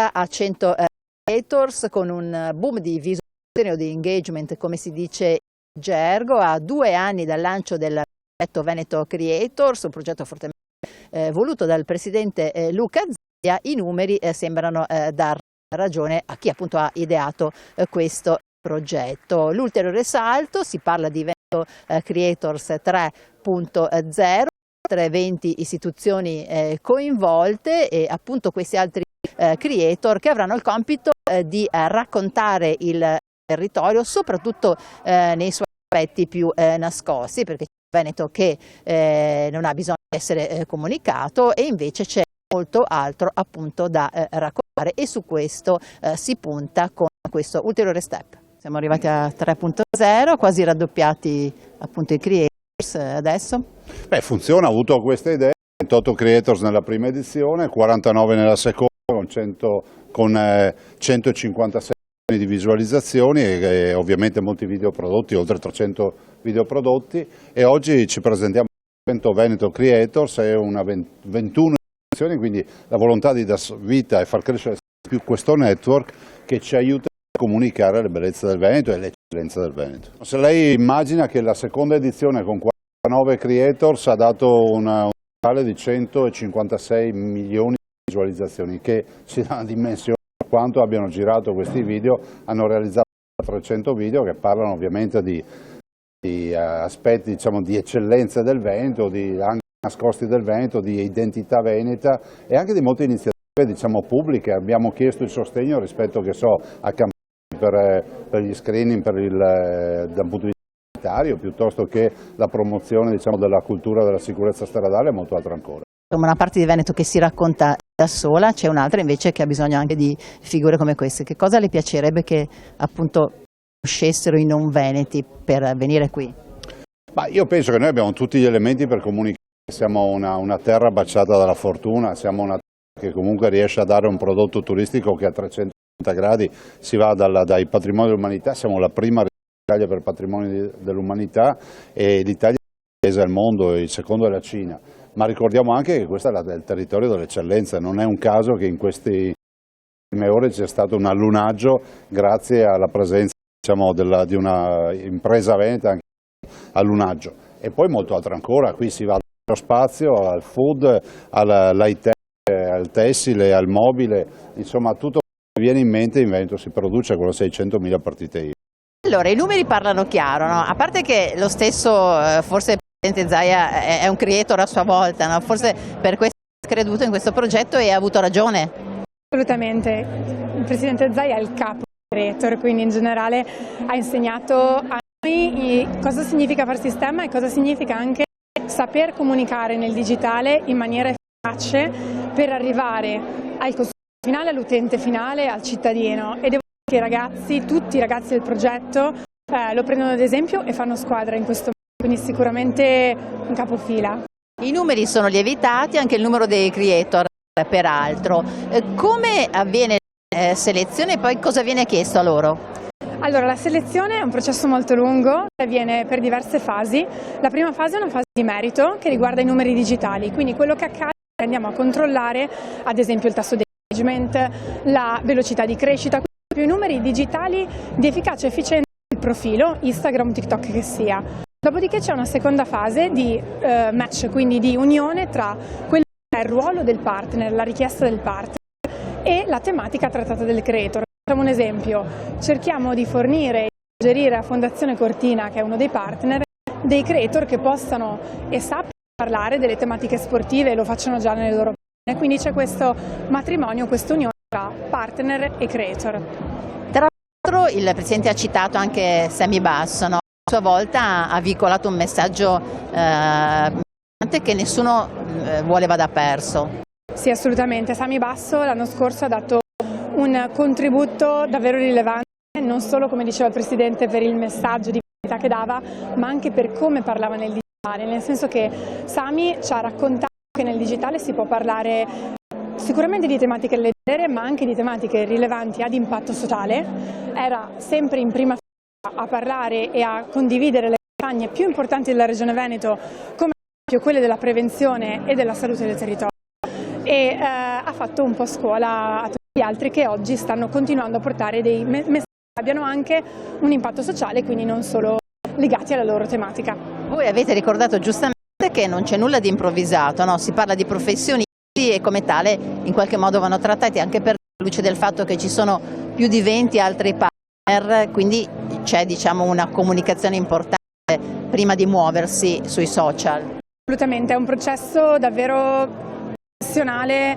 Italia ha 100 creators con un boom di visualizzazione o di engagement, come si dice in gergo, a 2 anni dal lancio del progetto Veneto Creators, un progetto fortemente voluto dal presidente Luca Zaia. I numeri sembrano dar ragione a chi appunto ha ideato questo progetto. L'ulteriore salto, si parla di Veneto Creators 3.0, 20 istituzioni coinvolte e appunto questi altri creator che avranno il compito di raccontare il territorio soprattutto nei suoi aspetti più nascosti, perché c'è il Veneto che non ha bisogno di essere comunicato e invece c'è molto altro appunto da raccontare, e su questo si punta con questo ulteriore step. Siamo arrivati a 3.0, quasi raddoppiati appunto i creators adesso. Beh, funziona, ha avuto queste idee, 28 creators nella prima edizione, 49 nella seconda, con 156 di visualizzazioni e ovviamente molti video prodotti, oltre 300 video prodotti, e oggi ci presentiamo Veneto Creators, è una 21 edizioni, quindi la volontà di dar vita e far crescere più questo network che ci aiuta a comunicare le bellezze del Veneto e l'eccellenza del Veneto. Se lei immagina che la seconda edizione con 49 creators ha dato un totale di 156 milioni di visualizzazioni, che ci dà una dimensione di quanto abbiano girato questi video. Hanno realizzato 300 video che parlano ovviamente di aspetti, diciamo, di eccellenza del Veneto, anche nascosti del Veneto, di identità veneta e anche di molte iniziative, diciamo, pubbliche. Abbiamo chiesto il sostegno rispetto, che so, a campagne per gli screening da un punto di vista sanitario, piuttosto che la promozione, diciamo, della cultura della sicurezza stradale e molto altro ancora. Una parte di Veneto che si racconta da sola, c'è un'altra invece che ha bisogno anche di figure come queste. Che cosa le piacerebbe che appunto conoscessero i non veneti per venire qui? Ma io penso che noi abbiamo tutti gli elementi per comunicare. Siamo una terra baciata dalla fortuna, siamo una terra che comunque riesce a dare un prodotto turistico che a 360 gradi si va dai patrimoni dell'umanità. Siamo la prima regione d'Italia per patrimoni dell'umanità e l'Italia è il paese al mondo, il secondo è la Cina. Ma ricordiamo anche che questo è il territorio dell'eccellenza, non è un caso che in queste ultime ore c'è stato un allunaggio grazie alla presenza, diciamo, di una impresa veneta anche allunaggio. E poi molto altro ancora, qui si va dallo spazio al food, all'high-tech, al tessile, al mobile, insomma tutto che viene in mente in Veneto si produce con le 600.000 partite IVA. Allora, i numeri parlano chiaro, no? A parte che lo stesso, forse il presidente Zaia è un creator a sua volta, no? Forse per questo ha creduto in questo progetto e ha avuto ragione. Assolutamente, il presidente Zaia è il capo creator, quindi in generale ha insegnato a noi cosa significa fare sistema e cosa significa anche saper comunicare nel digitale in maniera efficace per arrivare al consumatore finale, all'utente finale, al cittadino. E devo dire che i ragazzi, tutti i ragazzi del progetto lo prendono ad esempio e fanno squadra in questo momento, quindi sicuramente un capofila. I numeri sono lievitati, anche il numero dei creator peraltro. Come avviene la selezione e poi cosa viene chiesto a loro? Allora, la selezione è un processo molto lungo, avviene per diverse fasi. La prima fase è una fase di merito che riguarda i numeri digitali, quindi quello che accade è che andiamo a controllare ad esempio il tasso di engagement, la velocità di crescita, i numeri digitali di efficacia e efficienza del profilo, Instagram, TikTok che sia. Dopodiché c'è una seconda fase di match, quindi di unione tra quello che è il ruolo del partner, la richiesta del partner e la tematica trattata del creator. Facciamo un esempio, cerchiamo di fornire e suggerire a Fondazione Cortina, che è uno dei partner, dei creator che possano e sappiano parlare delle tematiche sportive e lo facciano già nelle loro pagine. Quindi c'è questo matrimonio, questa unione tra partner e creator. Tra l'altro il Presidente ha citato anche Sami Basso, no? A sua volta ha veicolato un messaggio che nessuno vuole vada perso. Sì, assolutamente. Sami Basso l'anno scorso ha dato un contributo davvero rilevante, non solo, come diceva il Presidente, per il messaggio di verità che dava, ma anche per come parlava nel digitale, nel senso che Sami ci ha raccontato che nel digitale si può parlare sicuramente di tematiche leggere, ma anche di tematiche rilevanti ad impatto sociale. Era sempre in prima fila a parlare e a condividere le campagne più importanti della Regione Veneto, come ad esempio quelle della prevenzione e della salute del territorio, e ha fatto un po' scuola a gli altri che oggi stanno continuando a portare dei messaggi che abbiano anche un impatto sociale, quindi non solo legati alla loro tematica. Voi avete ricordato giustamente che non c'è nulla di improvvisato, no? Si parla di professionisti e come tale in qualche modo vanno trattati, anche per la luce del fatto che ci sono più di 20 altri partner, quindi c'è una comunicazione importante prima di muoversi sui social. Assolutamente, è un processo davvero professionale,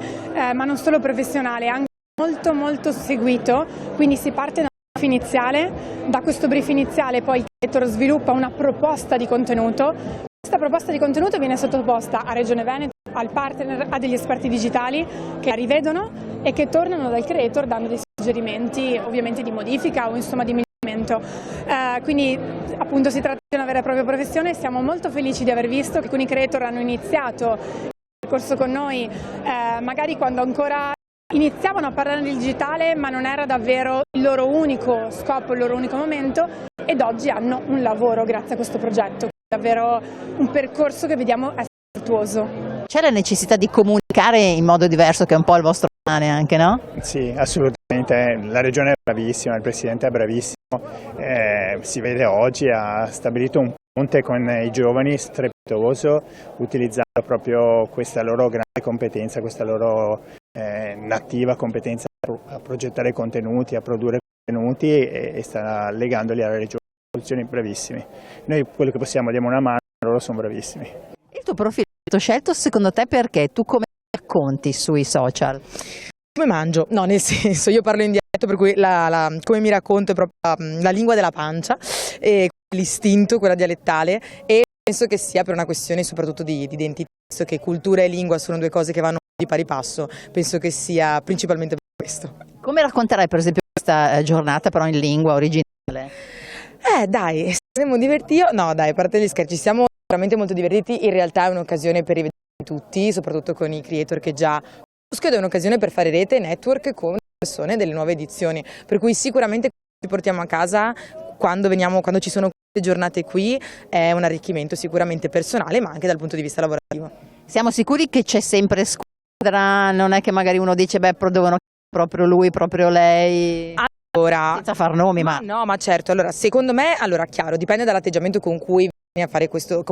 ma non solo professionale, anche molto seguito, quindi si parte da un brief iniziale, da questo brief iniziale poi il creator sviluppa una proposta di contenuto, questa proposta di contenuto viene sottoposta a Regione Veneto, al partner, a degli esperti digitali che la rivedono e che tornano dal creator dando dei suggerimenti ovviamente di modifica o insomma di miglioramento. Quindi appunto si tratta di una vera e propria professione e siamo molto felici di aver visto che alcuni creator hanno iniziato il percorso con noi magari quando ancora iniziavano a parlare del digitale ma non era davvero il loro unico scopo, il loro unico momento, ed oggi hanno un lavoro grazie a questo progetto, davvero un percorso che vediamo essere virtuoso. C'è la necessità di comunicare in modo diverso, che è un po' il vostro pane anche, no? Sì, assolutamente, la Regione è bravissima, il Presidente è bravissimo, si vede oggi, ha stabilito un ponte con i giovani strepitoso, utilizzando proprio questa loro grande competenza, questa loro nativa competenza a progettare contenuti, a produrre contenuti e sta legandoli alla Regione. Soluzioni bravissimi. Noi quello che possiamo diamo una mano, loro sono bravissimi. Il tuo profilo è stato scelto secondo te perché? Tu come racconti sui social? Come mangio? No, nel senso, io parlo in dialetto, per cui come mi racconto è proprio la lingua della pancia, e l'istinto, quella dialettale, e penso che sia per una questione soprattutto di identità, penso che cultura e lingua sono due cose che vanno di pari passo, penso che sia principalmente per questo. Come racconterai per esempio questa giornata però in lingua originale? Dai, saremo divertiti, no dai, a parte gli scherzi, siamo veramente molto divertiti, in realtà è un'occasione per rivedere tutti, soprattutto con i creator che già conosco, ed è un'occasione per fare rete e network con le persone delle nuove edizioni, per cui sicuramente ci portiamo a casa quando ci sono queste giornate qui, è un arricchimento sicuramente personale ma anche dal punto di vista lavorativo. Siamo sicuri che c'è sempre squadra, non è che magari uno dice devono proprio lui, proprio lei? Allora, senza far nomi, ma no, ma certo, allora secondo me, chiaro, dipende dall'atteggiamento con cui fai questo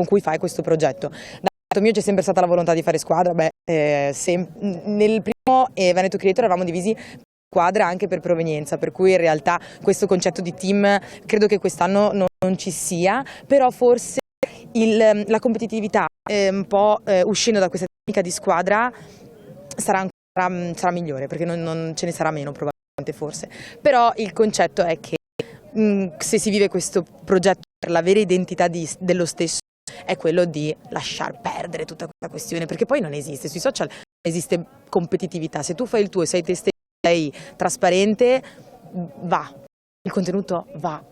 progetto. Dal lato mio c'è sempre stata la volontà di fare squadra, nel primo Veneto Creator eravamo divisi squadra anche per provenienza, per cui in realtà questo concetto di team credo che quest'anno non ci sia, però forse la competitività un po' uscendo da questa tecnica di squadra sarà migliore, perché non ce ne sarà meno probabilmente forse, però il concetto è che se si vive questo progetto per la vera identità dello stesso è quello di lasciar perdere tutta questa questione, perché poi non esiste, sui social non esiste competitività, se tu fai il tuo e sei te stesso, sei trasparente, va, il contenuto va.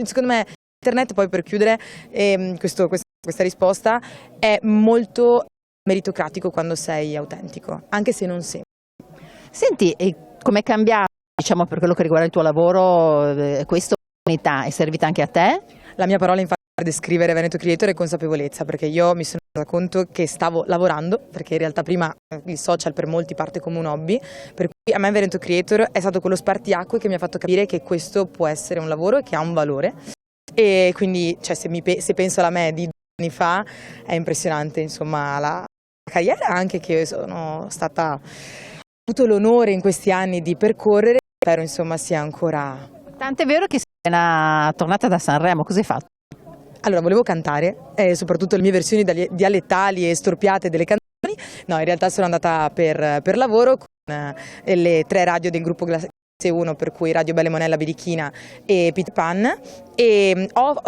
Secondo me internet, poi per chiudere questa risposta, è molto meritocratico quando sei autentico, anche se non sempre. Senti, com'è cambiato, per quello che riguarda il tuo lavoro, questa opportunità è servita anche a te? La mia parola infatti per descrivere Veneto Creator è consapevolezza, perché io mi sono resa conto che stavo lavorando, perché in realtà prima il social per molti parte come un hobby, per cui a me Veneto Creator è stato quello spartiacque che mi ha fatto capire che questo può essere un lavoro e che ha un valore, e quindi se penso alla me di 2 anni fa è impressionante, insomma, la carriera anche che sono stata, ho avuto l'onore in questi anni di percorrere, spero insomma sia ancora. Tant'è vero che sei tornata da Sanremo, cosa hai fatto? Allora, volevo cantare, soprattutto le mie versioni dialettali e storpiate delle canzoni. No, in realtà sono andata per lavoro con le 3 radio del gruppo Classe 1, per cui Radio Belle Monella, Birichina e Peter Pan, e ho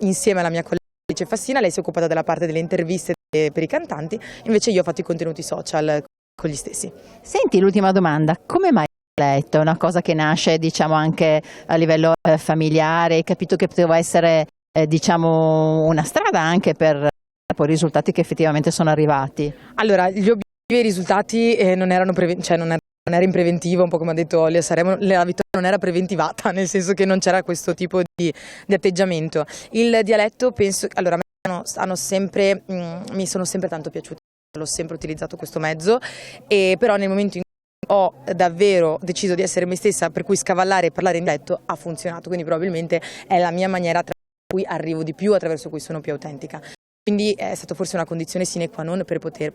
insieme alla mia collega Alice Fassina, lei si è occupata della parte delle interviste per i cantanti, invece io ho fatto i contenuti social con gli stessi. Senti, l'ultima domanda, come mai è una cosa che nasce anche a livello familiare, hai capito che poteva essere una strada anche per poi i risultati che effettivamente sono arrivati? Allora, gli obiettivi e i risultati non erano non era in preventivo, un po' come ha detto Olia Sanremo, la vittoria non era preventivata, nel senso che non c'era questo tipo di atteggiamento. Il dialetto, penso, allora mi sono sempre tanto piaciuti, l'ho sempre utilizzato questo mezzo, però nel momento in ho davvero deciso di essere me stessa, per cui scavallare e parlare in dialetto ha funzionato, quindi probabilmente è la mia maniera attraverso cui arrivo di più, attraverso cui sono più autentica. Quindi è stata forse una condizione sine qua non per poter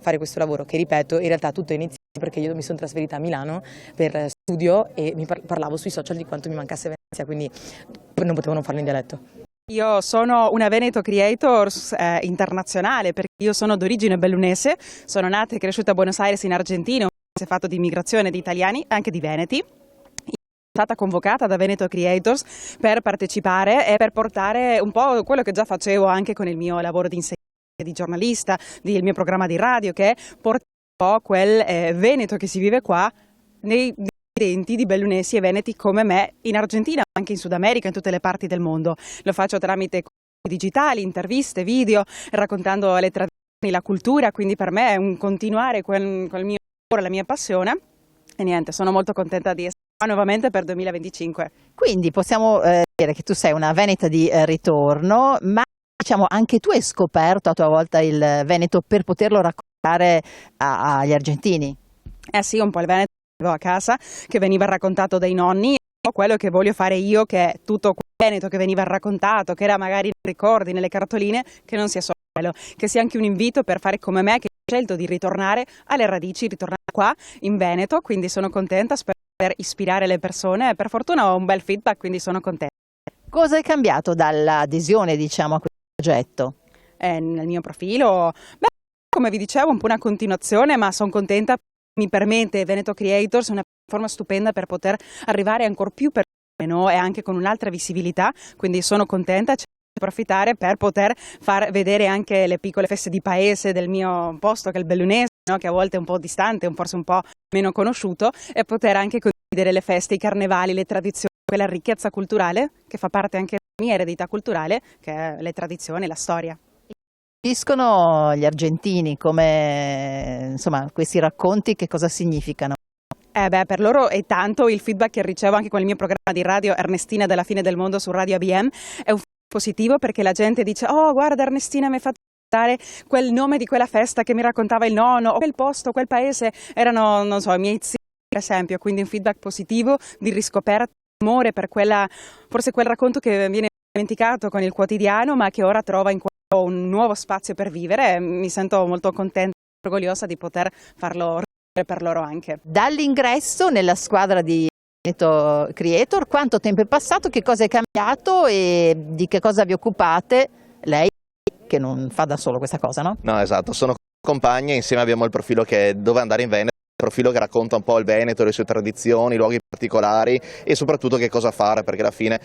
fare questo lavoro, che ripeto, in realtà tutto è iniziato perché io mi sono trasferita a Milano per studio e mi parlavo sui social di quanto mi mancasse Venezia, quindi non potevo non farlo in dialetto. Io sono una Veneto Creators internazionale perché io sono d'origine bellunese, sono nata e cresciuta a Buenos Aires in Argentina, un paese fatto di immigrazione di italiani, anche di veneti. Sono stata convocata da Veneto Creators per partecipare e per portare un po' quello che già facevo anche con il mio lavoro di insegnante, di giornalista, il mio programma di radio, che è portare un po' quel Veneto che si vive qua nei residenti di bellunesi e veneti come me in Argentina, anche in Sud America, in tutte le parti del mondo. Lo faccio tramite digitali, interviste, video, raccontando le tradizioni, la cultura, quindi per me è un continuare col mio lavoro, la mia passione e niente, sono molto contenta di essere qua nuovamente per 2025. Quindi possiamo dire che tu sei una veneta di ritorno, ma diciamo anche tu hai scoperto a tua volta il Veneto per poterlo raccontare agli argentini. Sì, un po' il Veneto a casa che veniva raccontato dai nonni, e quello che voglio fare io, che è tutto quel Veneto che veniva raccontato, che era magari nei ricordi, nelle cartoline, che non sia solo quello, che sia anche un invito per fare come me, che ho scelto di ritornare alle radici, ritornare qua in Veneto, quindi sono contenta, spero per ispirare le persone, per fortuna ho un bel feedback, quindi sono contenta. Cosa è cambiato dall'adesione, diciamo, a questo progetto? Nel mio profilo, come vi dicevo, un po' una continuazione, ma sono contenta. Mi permette Veneto Creators una piattaforma stupenda per poter arrivare ancora più persone, no? E anche con un'altra visibilità, quindi sono contenta di approfittare per poter far vedere anche le piccole feste di paese del mio posto, che è il bellunese, no? Che a volte è un po' distante, forse un po' meno conosciuto, e poter anche condividere le feste, i carnevali, le tradizioni, quella ricchezza culturale che fa parte anche della mia eredità culturale, che è le tradizioni, la storia. Capiscono gli argentini come, insomma, questi racconti che cosa significano? Per loro è tanto il feedback che ricevo anche con il mio programma di radio Ernestina della fine del mondo su Radio ABM, è un positivo perché la gente dice: oh guarda Ernestina, mi ha fatto dare quel nome di quella festa che mi raccontava il nonno, o quel posto, quel paese, erano, non so, i miei zii per esempio, quindi un feedback positivo di riscoperta, amore per quella, forse quel racconto che viene dimenticato con il quotidiano ma che ora trova in un nuovo spazio per vivere. Mi sento molto contenta e orgogliosa di poter farlo per loro anche. Dall'ingresso nella squadra di Veneto Creator, quanto tempo è passato, che cosa è cambiato e di che cosa vi occupate? Lei che non fa da solo questa cosa, no? No, esatto, sono compagni e insieme abbiamo il profilo che è Dove andare in Veneto, il profilo che racconta un po' il Veneto, le sue tradizioni, i luoghi particolari e soprattutto che cosa fare, perché alla fine